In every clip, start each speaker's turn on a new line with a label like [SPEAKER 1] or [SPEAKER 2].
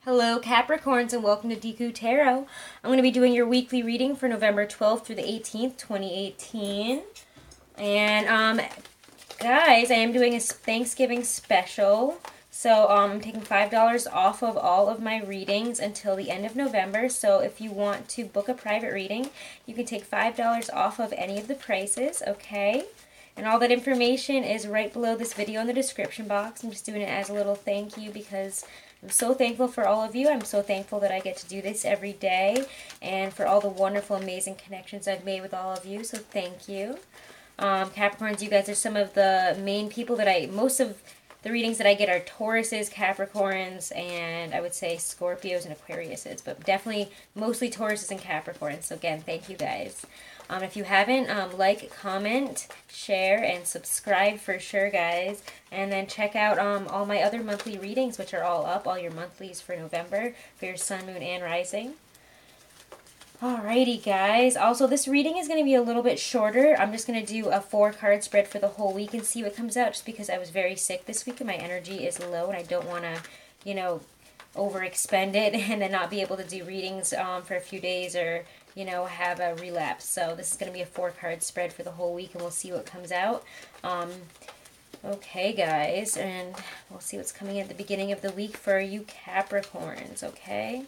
[SPEAKER 1] Hello Capricorns and welcome to dekutarot. I'm going to be doing your weekly reading for November 12th through the 18th, 2018. And guys, I am doing a Thanksgiving special. So I'm taking $5 off of all of my readings until the end of November. So if you want to book a private reading, you can take $5 off of any of the prices, okay? And all that information is right below this video in the description box. I'm just doing it as a little thank you because I'm so thankful for all of you. I'm so thankful that I get to do this every day and for all the wonderful, amazing connections I've made with all of you. So thank you. Capricorns, you guys are some of the main people that most of the readings that I get are Tauruses, Capricorns, and I would say Scorpios and Aquariuses, but definitely mostly Tauruses and Capricorns. So again, thank you guys. If you haven't, like, comment, share, and subscribe for sure, guys. And then check out all my other monthly readings, which are all up, all your monthlies for November, for your sun, moon, and rising. Alrighty, guys. Also, this reading is going to be a little bit shorter. I'm just going to do a 4-card spread for the whole week and see what comes out, just because I was very sick this week and my energy is low and I don't want to, you know, overexpend it and then not be able to do readings for a few days or, you know, have a relapse. So this is going to be a 4-card spread for the whole week and we'll see what comes out. Okay, guys, and we'll see what's coming at the beginning of the week for you Capricorns, okay?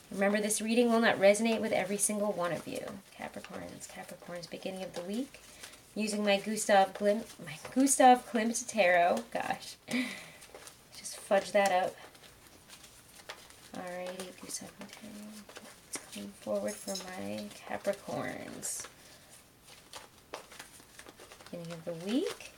[SPEAKER 1] Remember, this reading will not resonate with every single one of you. Capricorns, beginning of the week. Using my Gustav Klimt tarot. Gosh. Just fudge that up. Alrighty, Gustav Klimt tarot. It's coming forward for my Capricorns. Beginning of the week.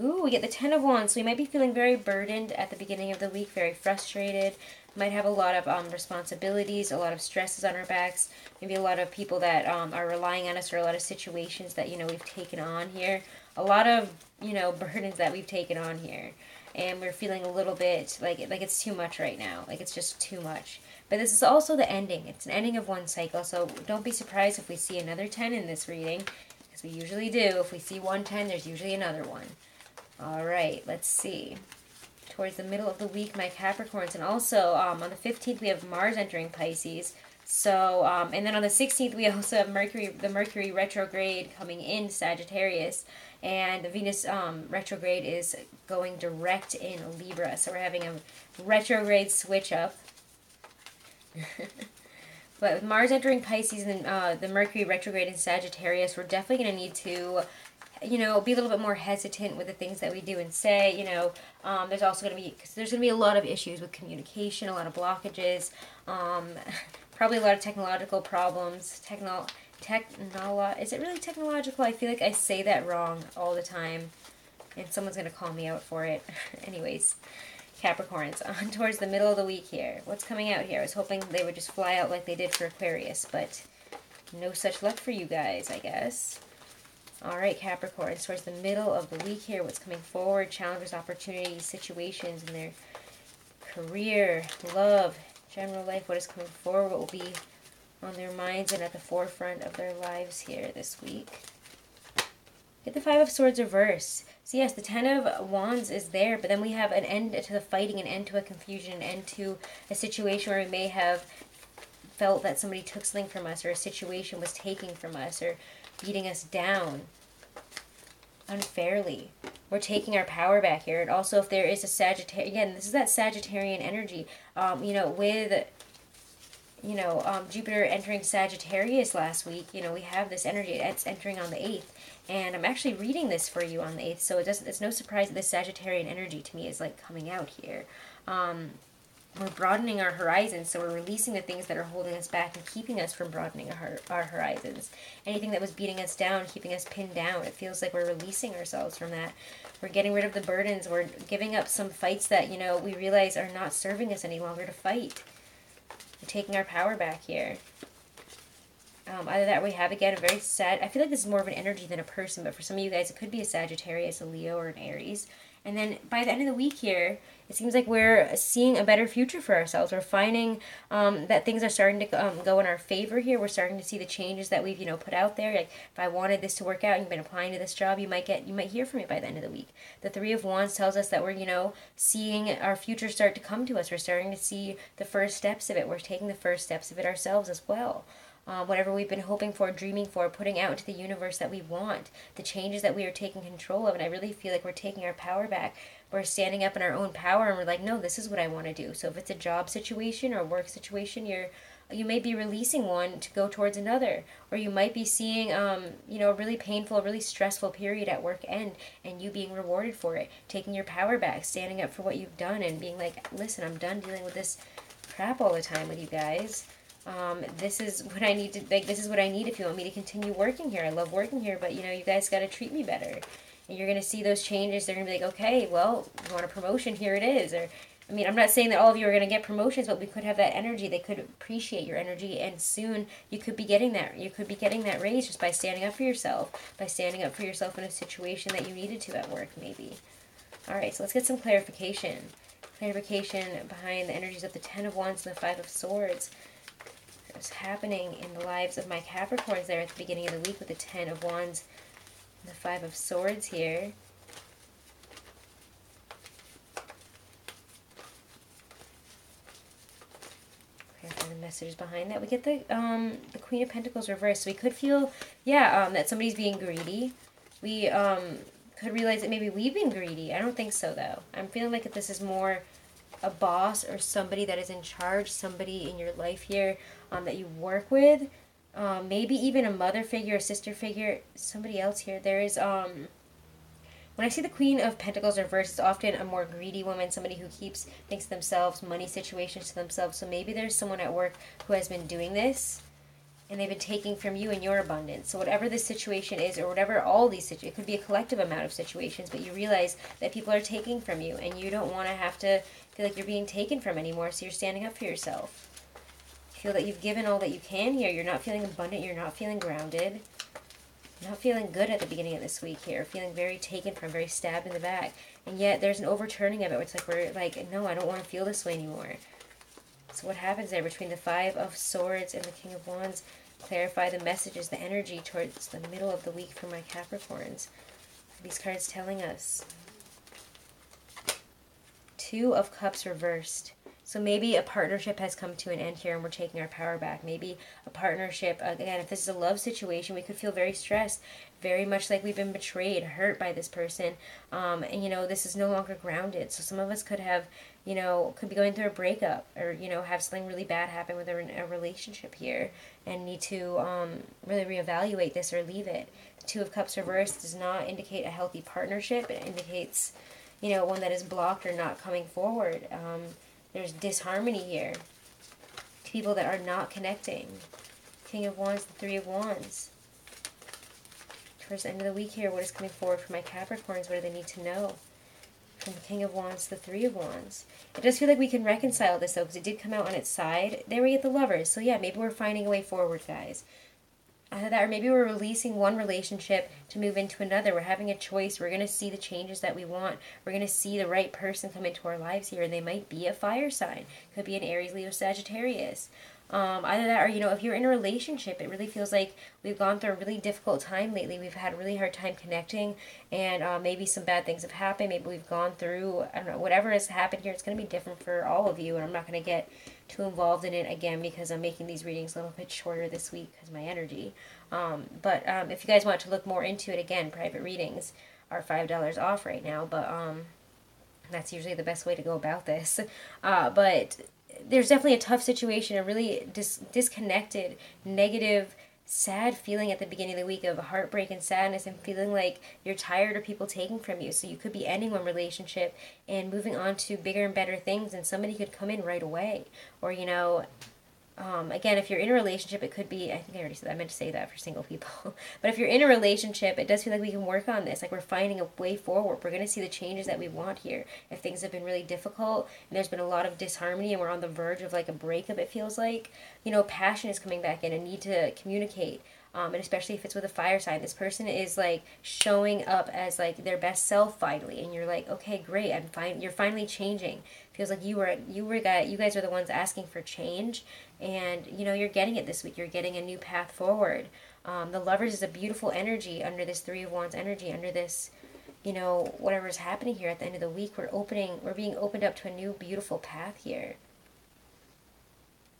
[SPEAKER 1] Ooh, we get the 10 of Wands. So we might be feeling very burdened at the beginning of the week, very frustrated. Might have a lot of responsibilities, a lot of stresses on our backs. Maybe a lot of people that are relying on us, or a lot of situations that, you know, we've taken on here. A lot of, you know, burdens that we've taken on here. And we're feeling a little bit like it's too much right now. Like it's just too much. But this is also the ending. It's an ending of one cycle. So don't be surprised if we see another 10 in this reading. Because we usually do. If we see one 10, there's usually another one. Alright, let's see. Towards the middle of the week, my Capricorns. And also, on the 15th, we have Mars entering Pisces. So, and then on the 16th, we also have the Mercury retrograde coming in Sagittarius. And the Venus retrograde is going direct in Libra. So we're having a retrograde switch up. But with Mars entering Pisces and the Mercury retrograde in Sagittarius, we're definitely going to need to, you know, be a little bit more hesitant with the things that we do and say. You know, there's also going to be a lot of issues with communication, a lot of blockages, probably a lot of technological problems. Is it really technological? I feel like I say that wrong all the time, and someone's going to call me out for it. Anyways, Capricorns, on towards the middle of the week here. What's coming out here? I was hoping they would just fly out like they did for Aquarius, but no such luck for you guys, I guess. Alright, Capricorns, towards the middle of the week here, what's coming forward, challenges, opportunities, situations in their career, love, general life, what is coming forward, what will be on their minds and at the forefront of their lives here this week. Get the 5 of Swords reversed. So yes, the 10 of Wands is there, but then we have an end to the fighting, an end to a confusion, an end to a situation where we may have felt that somebody took something from us, or a situation was taking from us, or beating us down unfairly. We're taking our power back here. And also, if there is a Sagittarius, again, this is that Sagittarian energy, you know, with, you know, Jupiter entering Sagittarius last week, you know, we have this energy. It's entering on the 8th. And I'm actually reading this for you on the 8th, so it's no surprise that this Sagittarian energy to me is like coming out here. We're broadening our horizons, so we're releasing the things that are holding us back and keeping us from broadening our horizons. Anything that was beating us down, keeping us pinned down, it feels like we're releasing ourselves from that. We're getting rid of the burdens. We're giving up some fights that, you know, we realize are not serving us any longer to fight. We're taking our power back here. Either that, we have, again, a very sad, I feel like this is more of an energy than a person, but for some of you guys, it could be a Sagittarius, a Leo, or an Aries. And then by the end of the week here, it seems like we're seeing a better future for ourselves. We're finding that things are starting to go in our favor here. We're starting to see the changes that we've, put out there. Like if I wanted this to work out and you've been applying to this job, you might hear from me by the end of the week. The Three of Wands tells us that we're, seeing our future start to come to us. We're starting to see the first steps of it. We're taking the first steps of it ourselves as well. Whatever we've been hoping for, dreaming for, putting out into the universe that we want, the changes that we are taking control of. And I really feel like we're taking our power back. We're standing up in our own power and we're like, no, this is what I want to do. So if it's a job situation or a work situation, you may be releasing one to go towards another, or you might be seeing a really painful, really stressful period at work end, and you being rewarded for it, taking your power back, standing up for what you've done, and being like, listen, I'm done dealing with this crap all the time with you guys. This is what I need to, this is what I need if you want me to continue working here. I love working here, but you guys got to treat me better. And you're going to see those changes. They're going to be like, okay, well, you want a promotion, here it is. Or, I'm not saying that all of you are going to get promotions, but we could have that energy. They could appreciate your energy, and soon you could be getting that. You could be getting that raise just by standing up for yourself, by standing up for yourself in a situation that you needed to at work, maybe. All right, so let's get some clarification. Clarification behind the energies of the Ten of Wands and the Five of Swords. What's happening in the lives of my Capricorns there at the beginning of the week with the Ten of Wands and the Five of Swords here. Clarify the messages behind that. We get the Queen of Pentacles reversed. So we could feel, that somebody's being greedy. We could realize that maybe we've been greedy. I don't think so, though. I'm feeling like this is more a boss or somebody that is in charge, somebody in your life here that you work with, maybe even a mother figure, a sister figure, somebody else here. There is, when I see the Queen of Pentacles reversed, it's often a more greedy woman, somebody who thinks themselves, money situations to themselves. So maybe there's someone at work who has been doing this, and they've been taking from you in your abundance. So whatever this situation is, or whatever all these situations, it could be a collective amount of situations, but you realize that people are taking from you, and you don't want to have to feel like you're being taken from anymore, so you're standing up for yourself. You feel that you've given all that you can here. You're not feeling abundant. You're not feeling grounded. You're not feeling good at the beginning of this week here. Feeling very taken from, very stabbed in the back. And yet there's an overturning of it where it's like we're like, no, I don't want to feel this way anymore. So what happens there between the Five of Swords and the King of Wands? Clarify the messages, the energy towards the middle of the week for my Capricorns. What are these cards telling us? Two of Cups reversed. So maybe a partnership has come to an end here and we're taking our power back. Maybe a partnership, again, if this is a love situation, we could feel very stressed, very much like we've been betrayed, hurt by this person. And, this is no longer grounded. So some of us could have, could be going through a breakup or, have something really bad happen with a relationship here and need to really reevaluate this or leave it. The Two of Cups reversed does not indicate a healthy partnership. It indicates, one that is blocked or not coming forward. There's disharmony here. People that are not connecting. King of Wands, the Three of Wands. Towards the end of the week here, what is coming forward for my Capricorns? What do they need to know? From the King of Wands, the Three of Wands. It does feel like we can reconcile this, though, because it did come out on its side. There we get the Lovers. So, yeah, maybe we're finding a way forward, guys. Either that, or maybe we're releasing one relationship to move into another. We're having a choice. We're going to see the changes that we want. We're going to see the right person come into our lives here. And they might be a fire sign. Could be an Aries, Leo, Sagittarius. Either that or, if you're in a relationship, it really feels like we've gone through a really difficult time lately. We've had a really hard time connecting, and maybe some bad things have happened. Maybe we've gone through, I don't know, whatever has happened here. It's going to be different for all of you, and I'm not going to get too involved in it again because I'm making these readings a little bit shorter this week because of my energy. But if you guys want to look more into it, again, private readings are $5 off right now, but that's usually the best way to go about this. But there's definitely a tough situation, a really disconnected, negative, sad feeling at the beginning of the week of heartbreak and sadness and feeling like you're tired of people taking from you. So you could be ending one relationship and moving on to bigger and better things, and somebody could come in right away. Or, again, if you're in a relationship, it could be, I think I already said that, I meant to say that for single people. But if you're in a relationship, it does feel like we can work on this. Like we're finding a way forward. We're going to see the changes that we want here. If things have been really difficult and there's been a lot of disharmony and we're on the verge of like a breakup, it feels like, passion is coming back in, a need to communicate. And especially if it's with a fire sign, this person is like showing up as like their best self finally, and you're like, okay, great, I'm fine. You're finally changing. Feels like you guys are the ones asking for change, and you know you're getting it this week. You're getting a new path forward. The Lovers is a beautiful energy under this Three of Wands energy, under this, you know, whatever's happening here at the end of the week. We're being opened up to a new beautiful path here.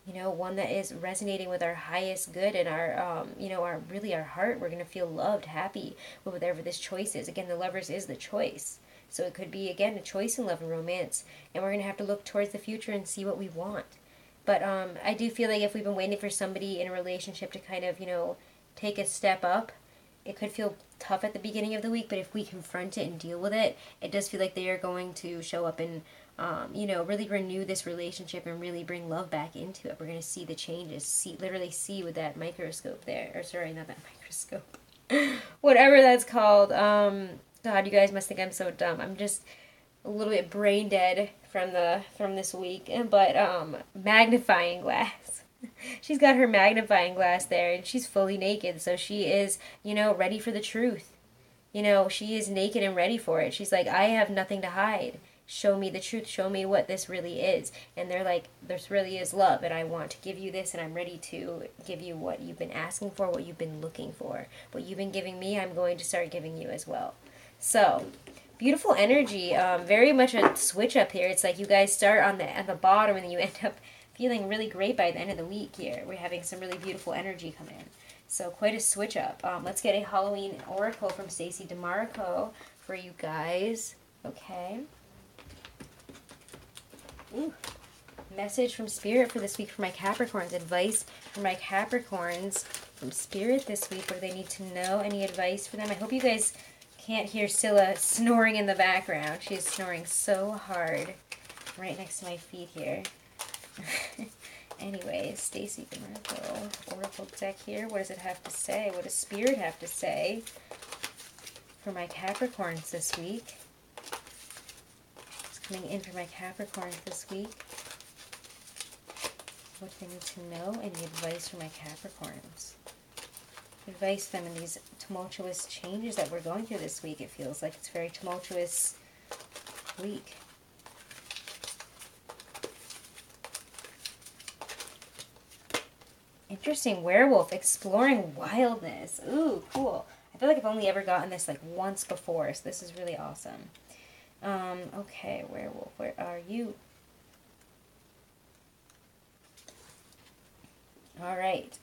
[SPEAKER 1] You know, one that is resonating with our highest good and our, you know, our heart. We're going to feel loved, happy with whatever this choice is. Again, the Lovers is the choice. So it could be, again, a choice in love and romance. And we're going to have to look towards the future and see what we want. But I do feel like if we've been waiting for somebody in a relationship to kind of, you know, take a step up, it could feel tough at the beginning of the week. But if we confront it and deal with it, it does feel like they are going to show up and you know, really renew this relationship and really bring love back into it. We're going to see the changes, literally see with that microscope there. Or sorry, not that microscope. Whatever that's called. God, you guys must think I'm so dumb. I'm just a little bit brain dead from this week. But magnifying glass. She's got her magnifying glass there, and she's fully naked. So she is, you know, ready for the truth. You know, she is naked and ready for it. She's like, I have nothing to hide. Show me the truth. Show me what this really is. And they're like, this really is love, and I want to give you this, and I'm ready to give you what you've been asking for, what you've been looking for. What you've been giving me, I'm going to start giving you as well. So, beautiful energy. Very much a switch up here. It's like you guys start at the bottom, and then you end up feeling really great by the end of the week here. We're having some really beautiful energy come in. So, quite a switch up. Let's get a Halloween oracle from Stacey DeMarco for you guys. Okay. Ooh. Message from Spirit for this week for my Capricorns. Advice for my Capricorns from Spirit this week. What do they need to know? Any advice for them? I hope you guys can't hear Scylla snoring in the background. She is snoring so hard right next to my feet here. Anyways, Stacey DeMarco, Oracle deck here. What does it have to say? What does Spirit have to say for my Capricorns this week? Coming in for my Capricorns this week. What do they need to know? Any advice for my Capricorns? Advice them in these tumultuous changes that we're going through this week. It feels like it's a very tumultuous week. Interesting. Werewolf. Exploring wildness. Ooh, cool. I feel like I've only ever gotten this like once before, so this is really awesome. Okay, werewolf, where are you? Alright,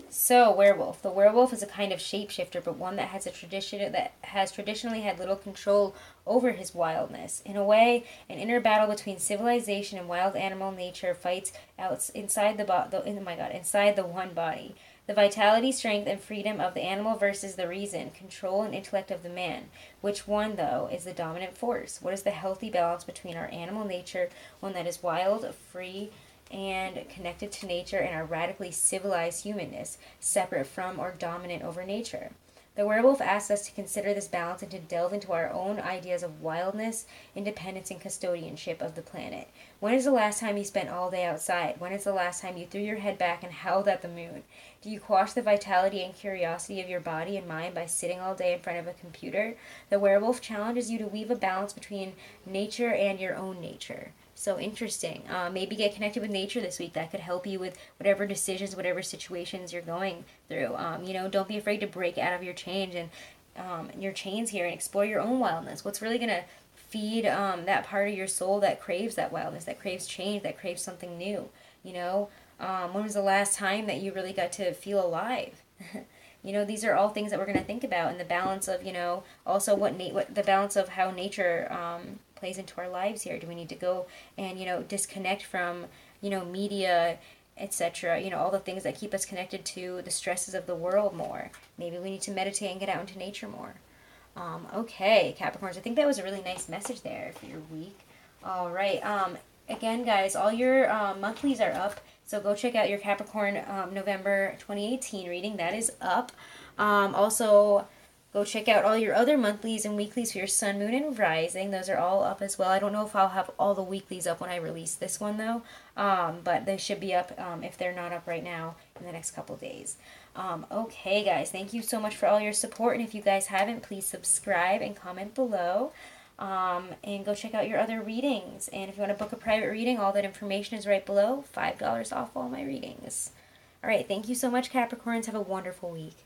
[SPEAKER 1] so werewolf. The werewolf is a kind of shapeshifter, but one that has traditionally had little control over his wildness. In a way, an inner battle between civilization and wild animal nature fights out inside the one body. The vitality, strength, and freedom of the animal versus the reason, control, and intellect of the man. Which one, though, is the dominant force? What is the healthy balance between our animal nature, one that is wild, free, and connected to nature, and our radically civilized humanness, separate from or dominant over nature? The werewolf asks us to consider this balance and to delve into our own ideas of wildness, independence, and custodianship of the planet. When is the last time you spent all day outside? When is the last time you threw your head back and howled at the moon? Do you quash the vitality and curiosity of your body and mind by sitting all day in front of a computer? The werewolf challenges you to weave a balance between nature and your own nature. So interesting. Maybe get connected with nature this week. That could help you with whatever decisions, whatever situations you're going through. You know, don't be afraid to break out of your chains and your chains here and explore your own wildness. What's really going to feed that part of your soul that craves that wildness, that craves change, that craves something new? You know, when was the last time that you really got to feel alive? You know, these are all things that we're going to think about, and the balance of, you know, also what the balance of how nature plays into our lives here. Do we need to go and, you know, disconnect from, you know, media, etc., you know, all the things that keep us connected to the stresses of the world more? Maybe we need to meditate and get out into nature more. Okay, Capricorns, I think that was a really nice message there for your week. All right, again, guys, all your monthlies are up, so go check out your Capricorn November 2018 reading. That is up. Also, go check out all your other monthlies and weeklies for your sun, moon, and rising. Those are all up as well. I don't know if I'll have all the weeklies up when I release this one, though. But they should be up if they're not up right now in the next couple days. Okay, guys, thank you so much for all your support. And if you guys haven't, please subscribe and comment below. And go check out your other readings. And if you want to book a private reading, all that information is right below. $5 off all my readings. All right, thank you so much, Capricorns. Have a wonderful week.